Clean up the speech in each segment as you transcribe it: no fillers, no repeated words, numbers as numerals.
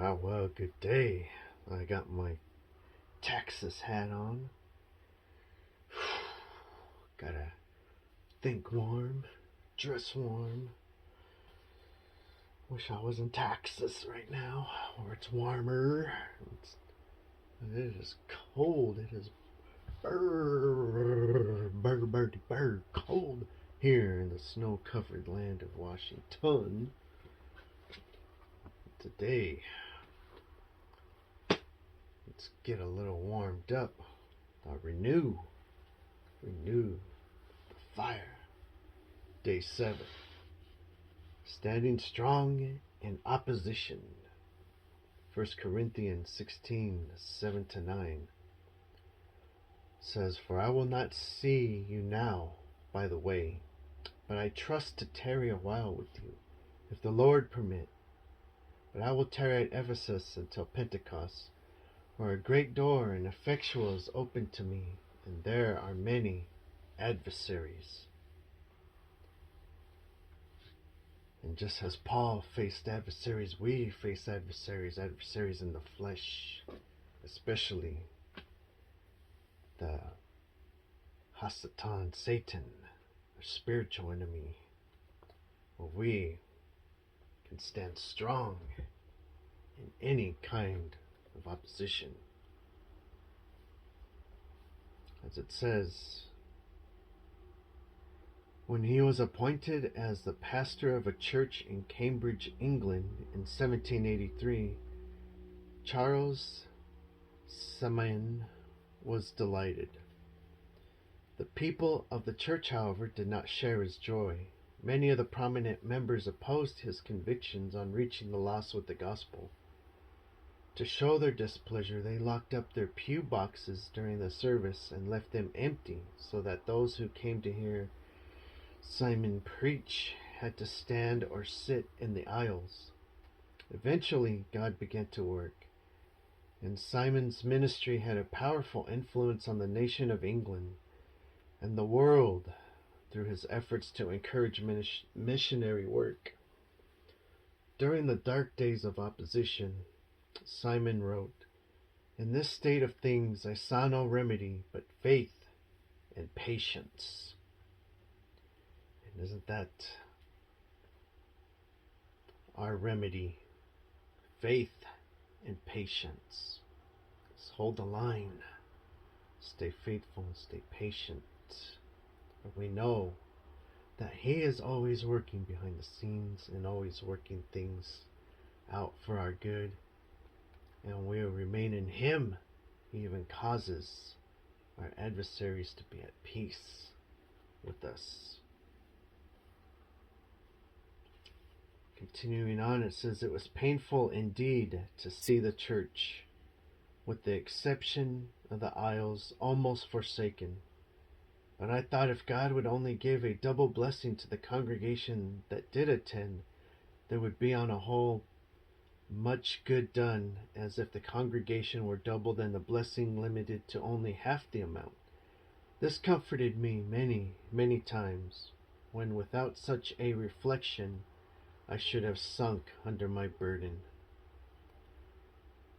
Well, good day. I got my Texas hat on. Gotta think warm, dress warm. Wish I was in Texas right now, where it's warmer. It is cold. It is cold here in the snow-covered land of Washington. Today, let's get a little warmed up. Renew the fire. Day 7. Standing strong in opposition. 1 Corinthians 16:7-9 says, "For I will not see you now by the way, but I trust to tarry a while with you, if the Lord permit. But I will tarry at Ephesus until Pentecost, where a great door and effectual is opened to me, and there are many adversaries." And just as Paul faced adversaries, we face adversaries in the flesh, especially the Hasatan, Satan, our spiritual enemy, where we can stand strong in any kind of opposition. As it says, when he was appointed as the pastor of a church in Cambridge, England in 1783, Charles Simeon was delighted. The people of the church, however, did not share his joy. Many of the prominent members opposed his convictions on reaching the lost with the gospel. To show their displeasure, they locked up their pew boxes during the service and left them empty, so that those who came to hear Simon preach had to stand or sit in the aisles. Eventually, God began to work, and Simon's ministry had a powerful influence on the nation of England and the world through his efforts to encourage missionary work. During the dark days of opposition, Simon wrote, "In this state of things I saw no remedy but faith and patience." And isn't that our remedy? Faith and patience. Let's hold the line. Stay faithful, stay patient. For we know that He is always working behind the scenes and always working things out for our good. And we will remain in Him. He even causes our adversaries to be at peace with us. Continuing on, it says, "It was painful indeed to see the church, with the exception of the aisles, almost forsaken. But I thought if God would only give a double blessing to the congregation that did attend, there would be on a whole much good done, as if the congregation were doubled and the blessing limited to only half the amount. This comforted me many, many times, when without such a reflection I should have sunk under my burden."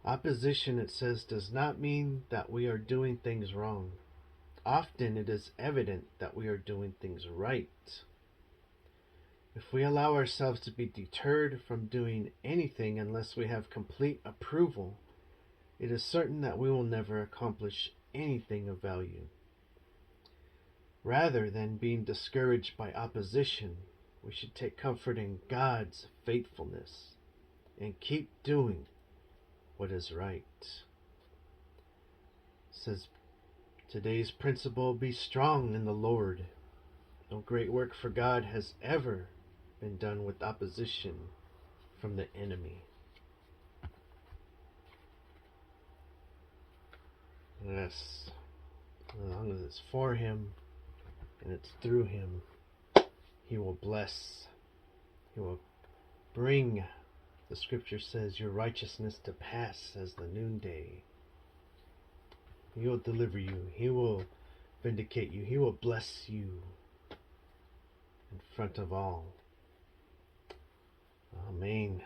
Opposition, it says, does not mean that we are doing things wrong. Often it is evident that we are doing things right. If we allow ourselves to be deterred from doing anything unless we have complete approval, it is certain that we will never accomplish anything of value. Rather than being discouraged by opposition, we should take comfort in God's faithfulness and keep doing what is right. It says, today's principle, be strong in the Lord. No great work for God has ever been done with opposition from the enemy. Yes, as long as it's for Him and it's through Him, He will bless. He will bring, the scripture says, your righteousness to pass as the noonday. He will deliver you. He will vindicate you. He will bless you in front of all. Amen.